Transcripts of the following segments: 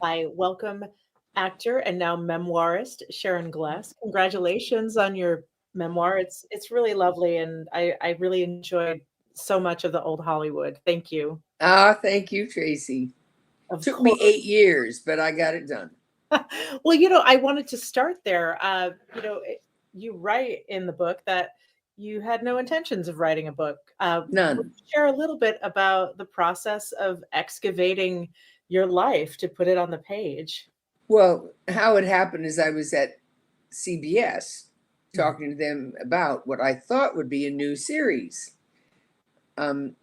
I welcome actor and now memoirist Sharon Gless. Congratulations on your memoir. It's really lovely, and I really enjoyed so much of the old Hollywood. Thank you. Ah, thank you, Tracy. Of Took me course. 8 years, but I got it done. Well, I wanted to start there. You write in the book that you had no intentions of writing a book. Would None. you share a little bit about the process of excavating your life to put it on the page? Well, how it happened is I was at CBS Mhm. talking to them about what I thought would be a new series. Um,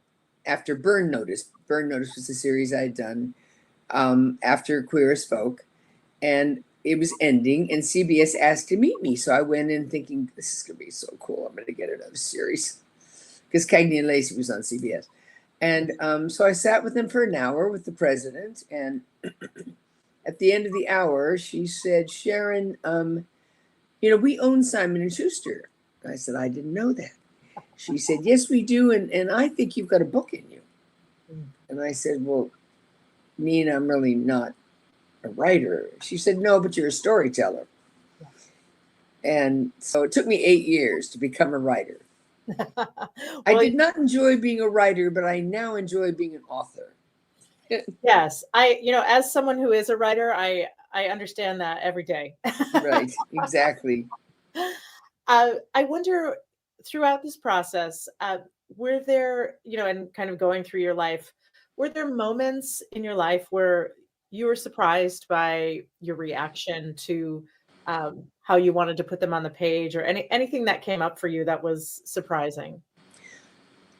After Burn Notice. Burn Notice was a series I had done after Queer as Folk, and it was ending, and CBS asked to meet me. So I went in thinking, this is going to be so cool. I'm going to get another series because Cagney and Lacey was on CBS. And so I sat with them for an hour with the president, and at the end of the hour, she said, Sharon, we own Simon and Schuster. I said, I didn't know that. She said, yes, we do. And I think you've got a book in you. And I said, well, Nina, I'm really not a writer. She said, no, but you're a storyteller. And so it took me 8 years to become a writer. I Well, did not enjoy being a writer, but I now enjoy being an author. yes, as someone who is a writer, I understand that every day. Right, exactly. I wonder, throughout this process, were there, and kind of going through your life, were there moments in your life where you were surprised by your reaction to how you wanted to put them on the page, or anything that came up for you that was surprising?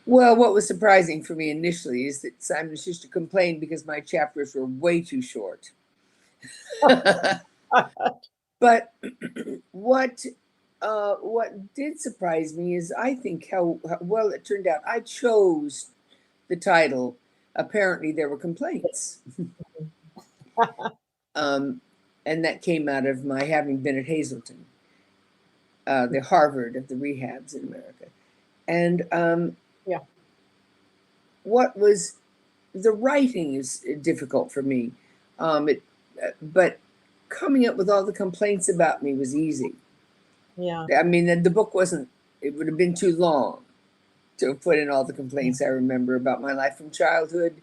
Well, what was surprising for me initially is that Simon Schuster complained because my chapters were way too short. But what what did surprise me is I think how well it turned out. I chose the title. Apparently, there were complaints, um, and that came out of my having been at Hazleton, the Harvard of the rehabs in America. And Yeah. what was the writing is difficult for me, but coming up with all the complaints about me was easy. Yeah. I mean, the book wasn't. It would have been too long to put in all the complaints I remember about my life from childhood,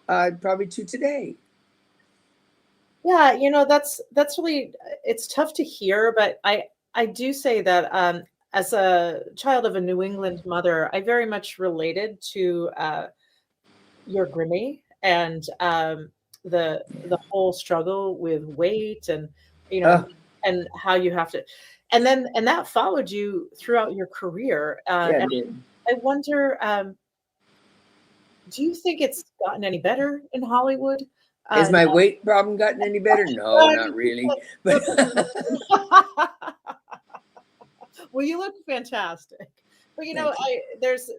probably to today. Yeah, that's really, it's tough to hear, but I do say that as a child of a New England mother, I very much related to your Grammy, and the whole struggle with weight, and you know Oh, and how you have to, and that followed you throughout your career. yeah, And it did. I wonder, do you think it's gotten any better in Hollywood? Has Now, my weight problem gotten any better? No, well, I not mean, you really. But look well, you look fantastic. But thank you.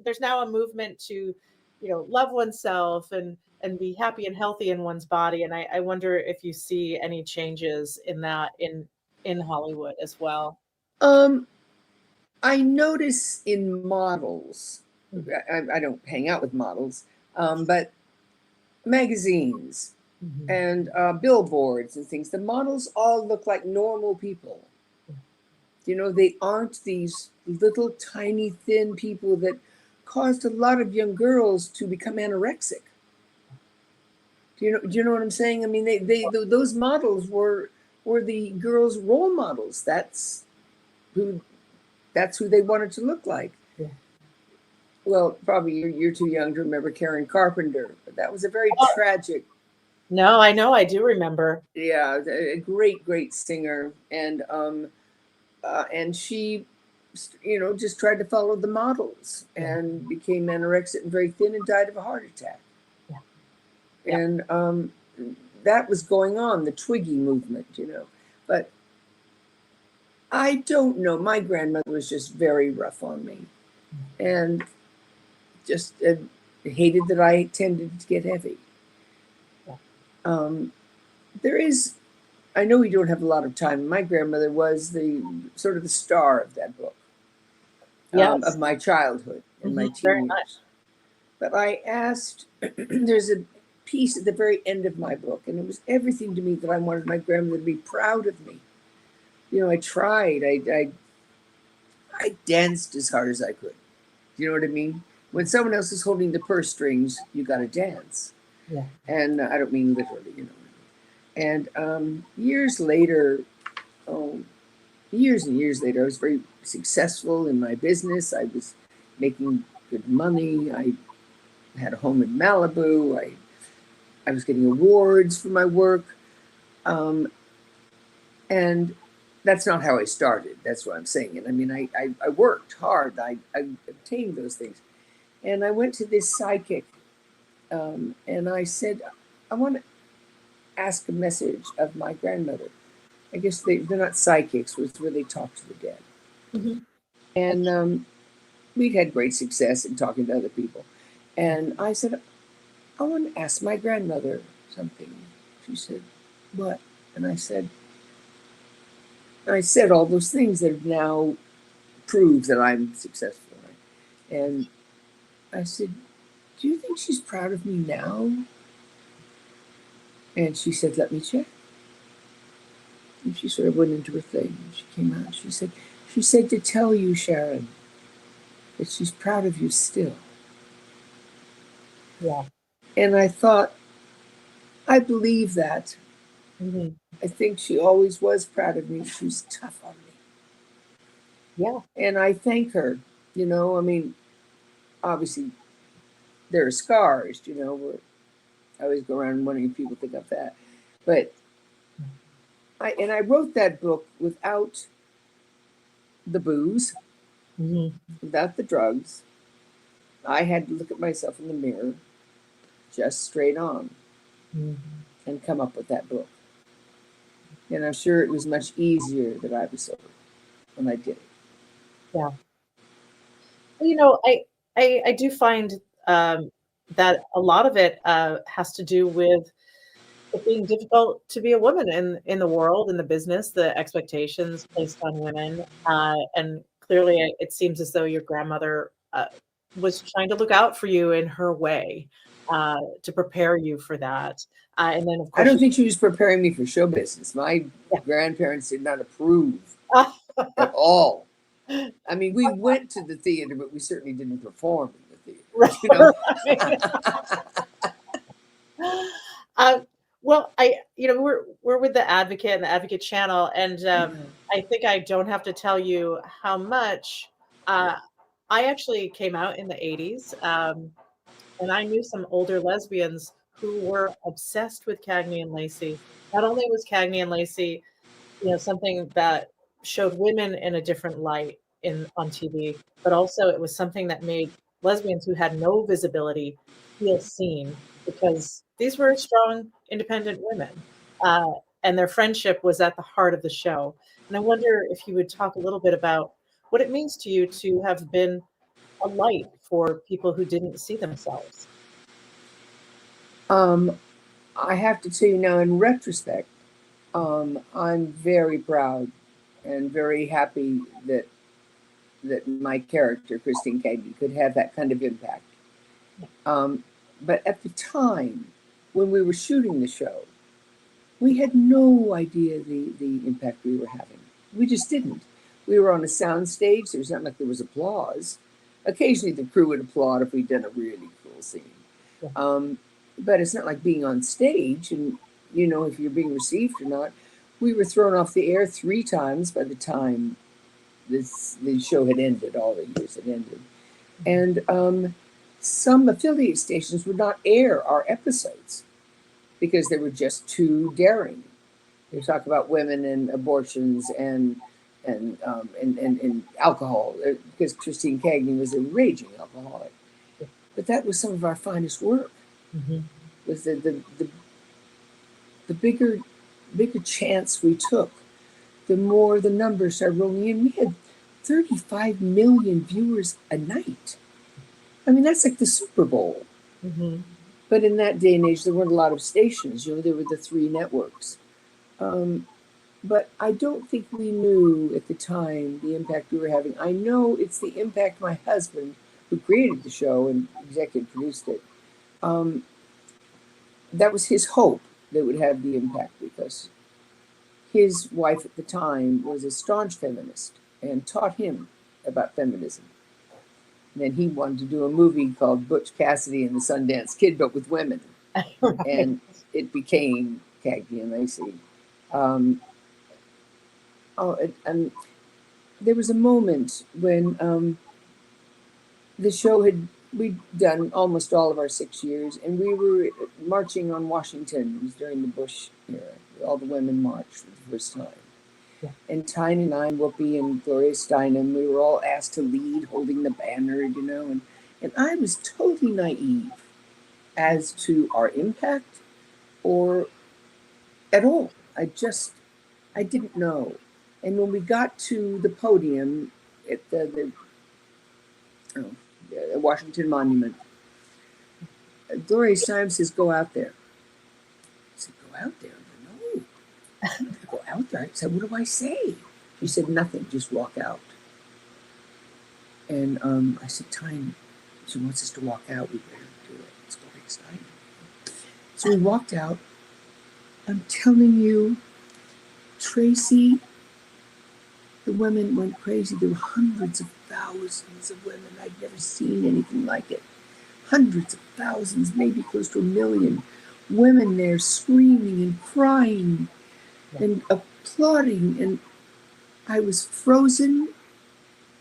there's now a movement to, love oneself and be happy and healthy in one's body. And I wonder if you see any changes in that in Hollywood as well. Um, I notice in models. Mhm. I don't hang out with models, but magazines Mhm. and billboards and things. The models all look like normal people. They aren't these little tiny thin people that caused a lot of young girls to become anorexic. Do you know what I'm saying? I mean, those models were the girls' role models. Who that's who they wanted to look like. Yeah. Well, probably you're too young to remember Karen Carpenter, but that was a very Oh, tragic. no, I know, I do remember. Yeah, a great singer, and she, just tried to follow the models Yeah. and became anorexic and very thin and died of a heart attack. Yeah. Yeah. And that was going on, the Twiggy movement. But I don't know. My grandmother was just very rough on me, and just hated that I tended to get heavy. Yeah. Um, there is, I know we don't have a lot of time. My grandmother was the sort of the star of that book, of Yes. my childhood and my Very teen much. years. But I asked, there's piece at the very end of my book, and it was everything to me that I wanted my grandmother to be proud of me. I tried. I danced as hard as I could. Do you know what I mean? When someone else is holding the purse strings, you got to dance. Yeah. And I don't mean literally. And years later, years and years later, I was very successful in my business. I was making good money. I had a home in Malibu. I was getting awards for my work. And that's not how I started. That's what I'm saying. And I mean, I worked hard. I obtained those things. And I went to this psychic and I said, I want to ask a message of my grandmother. I guess they're not psychics, it's where they talk to the dead. Mm-hmm. And we'd had great success in talking to other people. And I said, I want to ask my grandmother something. She said, what? And I said all those things that have now proved that I'm successful. And I said, do you think she's proud of me now? And she said, let me check. And she sort of went into her thing. And she came out. She said to tell you, Sharon, that she's proud of you still. Yeah. And I thought, I believe that. Mm-hmm. I think she always was proud of me. She was tough on me. Yeah. And I thank her. I mean, obviously, there are scars, where I always go around wondering if people think of that. But I wrote that book without the booze, Mm-hmm. without the drugs. I had to look at myself in the mirror, just straight on, Mm-hmm. and come up with that book. And I'm sure it was much easier that I was sober when I did it. Yeah. I do find that a lot of it has to do with it being difficult to be a woman in the world, in the business, the expectations placed on women. And clearly, it seems as though your grandmother was trying to look out for you in her way to prepare you for that. And then, of course, I don't think she was preparing me for show business. My grandparents did not approve at all. I mean, we went to the theater, but we certainly didn't perform in the theater. Well, we're with the Advocate and the Advocate channel, and I think I don't have to tell you how much I actually came out in the 80s, and I knew some older lesbians who were obsessed with Cagney and Lacey. Not only was Cagney and Lacey, something that showed women in a different light on TV, but also it was something that made lesbians who had no visibility feel seen, because these were strong, independent women, and their friendship was at the heart of the show. And I wonder if you would talk a little bit about what it means to you to have been a light for people who didn't see themselves. I have to tell you now, in retrospect, I'm very proud and very happy that my character, Christine Cagney, could have that kind of impact. But at the time, when we were shooting the show, we had no idea the impact we were having. We just didn't. We were on a sound stage. There was not like there was applause. Occasionally, the crew would applaud if we'd done a really cool scene. But it's not like being on stage and, if you're being received or not. We were thrown off the air 3 times by the time the show had ended, all the years had ended. And some affiliate stations would not air our episodes because they were just too daring. They talk about women and abortions and alcohol, because Christine Cagney was a raging alcoholic. But that was some of our finest work. Mm-hmm. Was the bigger chance we took, the more the numbers started rolling in. We had 35 million viewers a night. I mean, that's like the Super Bowl. Mm-hmm. But in that day and age, there weren't a lot of stations. There were the 3 networks. But I don't think we knew at the time the impact we were having. I know it's the impact my husband, who created the show and executive produced it, that was his hope that it would have the impact, because his wife at the time was a staunch feminist and taught him about feminism. And then he wanted to do a movie called Butch Cassidy and the Sundance Kid, but with women. Right. And it became Cagney and Lacey. And there was a moment when the show we'd done almost all of our 6 years, and we were marching on Washington. It was during the Bush era. All the women marched for the first time. Yeah. And Tyne and I, Whoopi and Gloria Steinem, we were all asked to lead, holding the banner, and I was totally naive as to our impact or at all. I didn't know. And when we got to the podium at the Washington Monument, Gloria Steinem says, "Go out there." I said, "Go out there?" No. I'm going to go out there. I said, "What do I say?" She said, "Nothing, just walk out." And I said, "Tyne, she wants us to walk out. We better do it. It's Gloria Steinem." So we walked out. I'm telling you, Tracy, the women went crazy. There were hundreds of thousands of women. I'd never seen anything like it. Hundreds of thousands, maybe close to 1 million women there screaming and crying and applauding. And I was frozen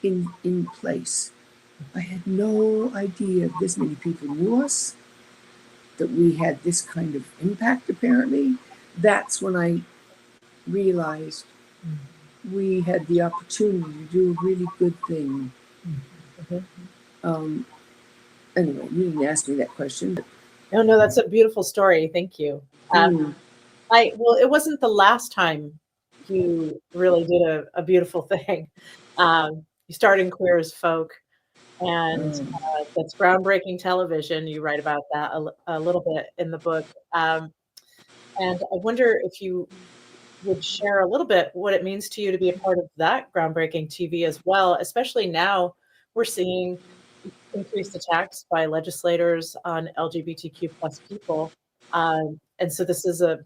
in place. I had no idea this many people knew us, that we had this kind of impact, apparently. That's when I realized we had the opportunity to do a really good thing. Anyway, you didn't ask me that question. But No, that's a beautiful story. Thank you. Well, it wasn't the last time you really did a beautiful thing. You starred in Queer as Folk, and that's groundbreaking television. You write about that a little bit in the book. And I wonder if you would share a little bit what it means to you to be a part of that groundbreaking TV as well, especially now we're seeing increased attacks by legislators on LGBTQ plus people. And so this is a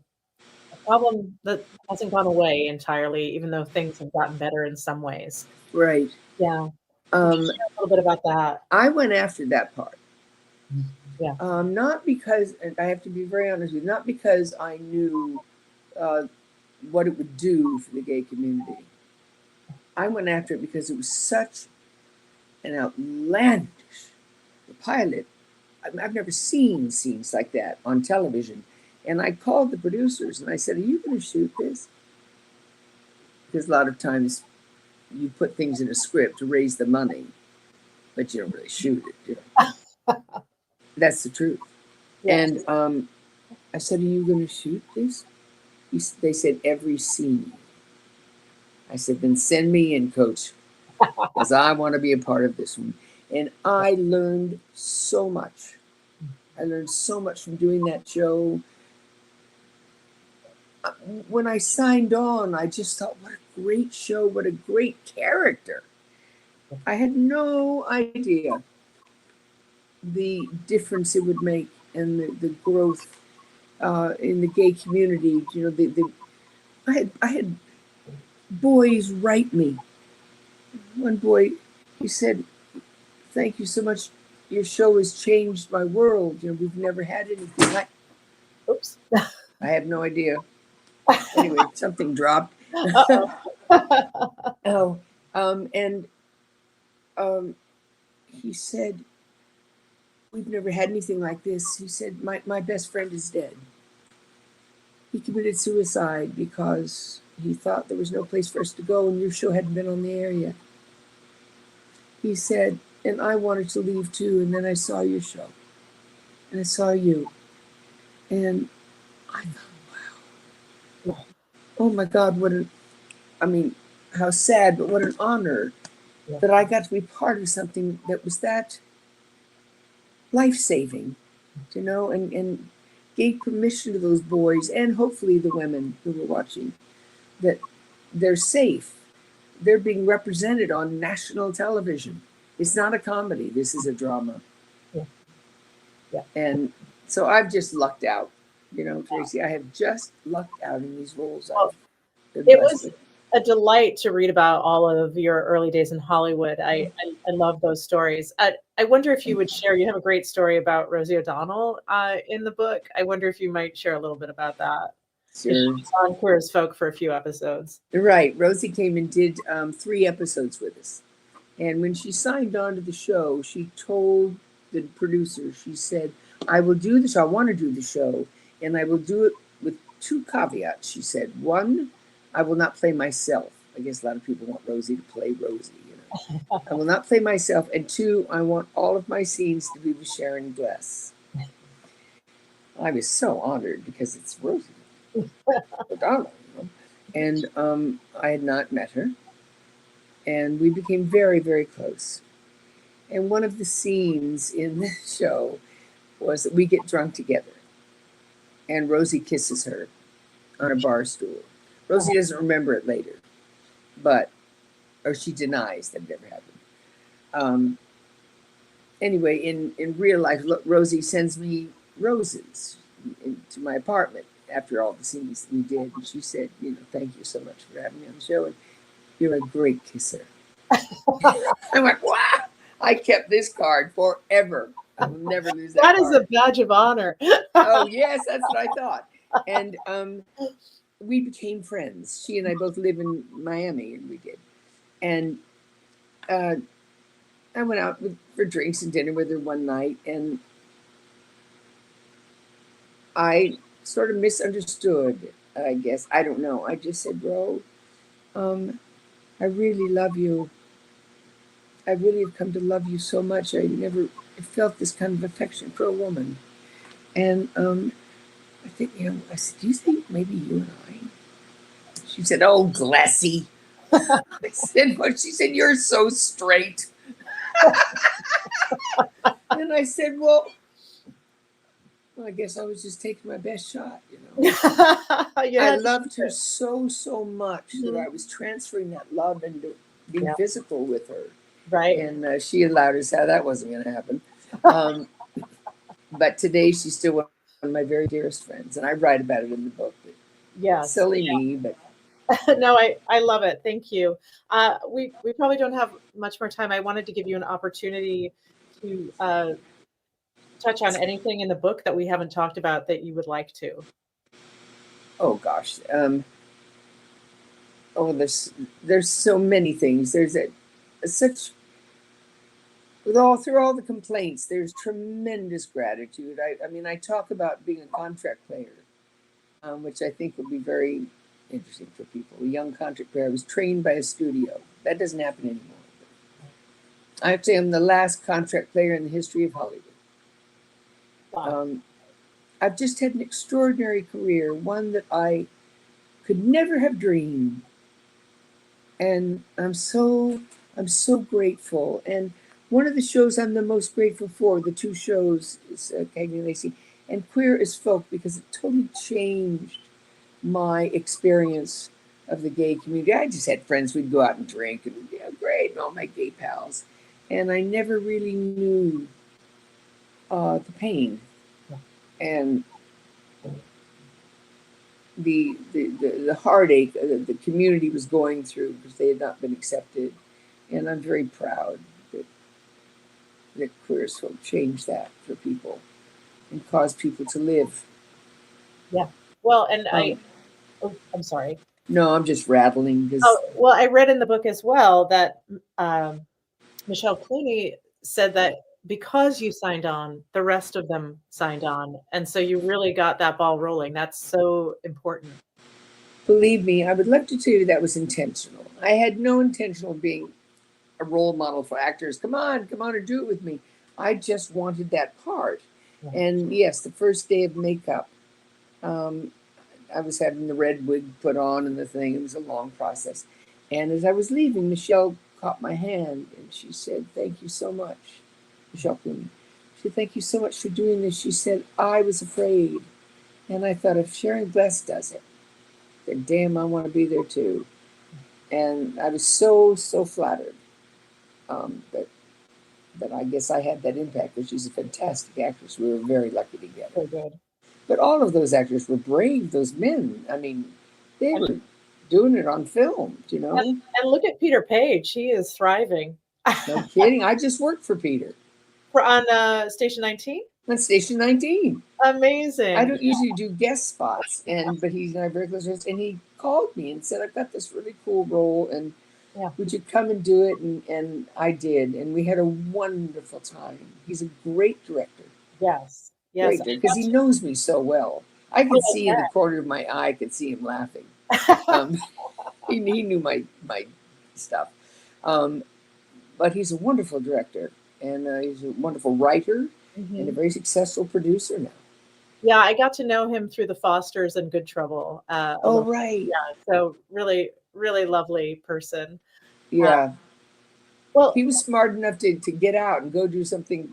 problem that hasn't gone away entirely, even though things have gotten better in some ways. Right. Yeah. Could you share a little bit about that? I went after that part. Yeah. Not because, and I have to be very honest with you, not because I knew what it would do for the gay community. I went after it because it was such an outlandish pilot. I've never seen scenes like that on television. And I called the producers and I said, "Are you going to shoot this?" Because a lot of times you put things in a script to raise the money, but you don't really shoot it. That's the truth. Yes. And I said, "Are you going to shoot this?" They said, "Every scene." I said, "Then send me in, coach, because I want to be a part of this one." And I learned so much. I learned so much from doing that show. When I signed on, I just thought, what a great show, what a great character. I had no idea the difference it would make and the growth in the gay community. I had boys write me. One boy, he said, "Thank you so much. Your show has changed my world. We've never had anything like." Oops. I have no idea. Anyway, something dropped. He said, "We've never had anything like this." He said, my best friend is dead. He committed suicide because he thought there was no place for us to go and your show hadn't been on the air yet. He said, "And I wanted to leave too, and then I saw your show. And I saw you. And I thought, wow. Oh my God, how sad, but what an honor that I got to be part of something that was that life-saving, and gave permission to those boys and hopefully the women who were watching that they're safe. They're being represented on national television. It's not a comedy. This is a drama." And so I've just lucked out. Tracy, I have just lucked out in these roles Well, I've been it blessed was with. a delight to read about all of your early days in Hollywood. I love those stories. I wonder if you would share, you have a great story about Rosie O'Donnell in the book. I wonder if you might share a little bit about that. She Sure. was on Queer as Folk for a few episodes. Right. Rosie came and did 3 episodes with us. And when she signed on to the show, she told the producer, she said, I will do the show. I want to do the show. And I will do it with 2 caveats. She said, 1, I will not play myself. I guess a lot of people want Rosie to play Rosie. I will not play myself. And 2, I want all of my scenes to be with Sharon Gless. I was so honored because it's Rosie O'Donnell. And I had not met her. And we became very, very close. And one of the scenes in the show was that we get drunk together. And Rosie kisses her on a bar stool. Rosie doesn't remember it later, or she denies that it ever happened. Anyway, in real life, Rosie sends me roses to my apartment after all the scenes that we did. And she said, thank you so much for having me on the show. And you're a great kisser. I went, wow. I kept this card forever. I will never lose that That card. is a badge of honor. Oh, yes, that's what I thought. And we became friends. She and I both live in Miami, and we did. And I went out for drinks and dinner with her one night, and I sort of misunderstood, I guess. I don't know. I just said, Ro, I really love you. I really have come to love you so much. I never felt this kind of affection for a woman. And I think, I said, do you think maybe you and I? She said, oh, Glessy. I said, what? She said, you're so straight. And I said, well, I guess I was just taking my best shot, I loved her so, so much that I was transferring that love into being physical with her. Right. And she allowed us how that wasn't going to happen. But today she's still one of my very dearest friends. And I write about it in the book. Yes. Silly me, but. No, I love it. Thank you. We probably don't have much more time. I wanted to give you an opportunity to touch on anything in the book that we haven't talked about that you would like to. Oh gosh. There's so many things. There's such through all the complaints, there's tremendous gratitude. I mean, I talk about being a contract player, which I think would be very interesting for people. A young contract player. I was trained by a studio. That doesn't happen anymore. I have to say I'm the last contract player in the history of Hollywood. Wow. I've just had an extraordinary career, one that I could never have dreamed. And I'm so grateful. And one of the shows I'm the most grateful for, the 2 shows, is Cagney and Lacey and Queer as Folk, because it totally changed my experience of the gay community. I just had friends, we'd go out and drink, and great, and all my gay pals. And I never really knew the pain and the heartache that the community was going through because they had not been accepted. And I'm very proud that Queer as Folk changed that for people and caused people to live. Yeah. Well, and I'm sorry. No, I'm just rattling. Well, I read in the book as well that Michelle Clooney said that because you signed on, the rest of them signed on. And so you really got that ball rolling. That's so important. Believe me, I would love to tell you that was intentional. I had no intention of being a role model for actors. Come on and do it with me. I just wanted that part. Yeah. And yes, the first day of makeup, I was having the red wig put on and the thing. It was a long process. And as I was leaving, Michelle caught my hand and she said, thank you so much, Michelle Clooney. She said, thank you so much for doing this. She said, I was afraid. And I thought, if Sharon Gless does it, then damn, I want to be there too. And I was so flattered that I guess I had that impact, because she's a fantastic actress. We were very lucky together. So good. But all of those actors were brave, those men. I mean, they were doing it on film, you know? And look at Peter Page. He is thriving. No kidding. I just worked for Peter On Station 19? on Station 19. Amazing. I don't usually do guest spots, but he's not very close friends. And he called me and said, I've got this really cool role, and Yeah. would you come and do it? And I did. And we had a wonderful time. He's a great director. Yes. Yes. Because he knows me so well. I could see in the corner of my eye, I could see him laughing. He knew my stuff. But he's a wonderful director, and he's a wonderful writer, and a very successful producer now. Yeah, I got to know him through the Fosters and Good Trouble. Right. Yeah, so really, really lovely person. Yeah. Well, he was smart enough to get out and go do something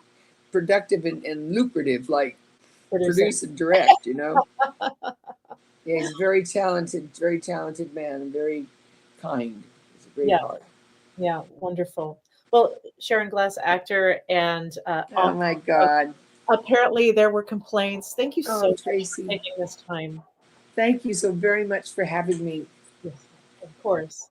productive and lucrative, like produce and direct, you know? Yeah, he's a very talented man, and very kind. He's a great heart. Yeah, wonderful. Well, Sharon Gless, actor and oh my God. Apparently there were complaints. Thank you so much Tracy, for taking this time. Thank you so very much for having me. Yes, of course.